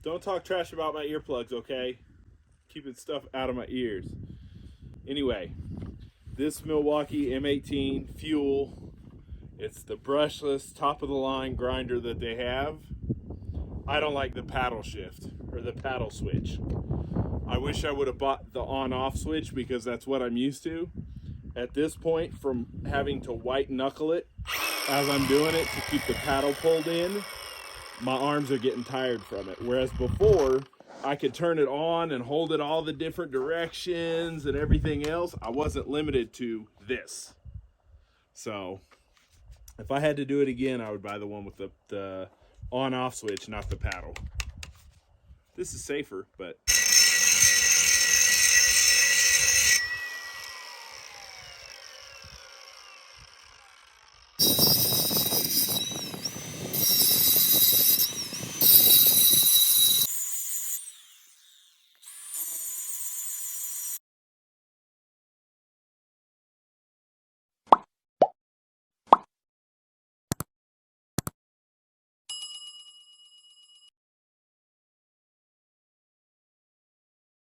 Don't talk trash about my earplugs, okay? Keeping stuff out of my ears. Anyway, this Milwaukee M18 FUEL, it's the brushless top of the line grinder that they have. I don't like the paddle shift or the paddle switch. I wish I would have bought the on-off switch because that's what I'm used to. At this point, from having to white knuckle it as I'm doing it to keep the paddle pulled in, my arms are getting tired from it. Whereas before, I could turn it on and hold it all the different directions and everything else. I wasn't limited to this. So if I had to do it again, I would buy the one with the on-off switch, not the paddle. This is safer, but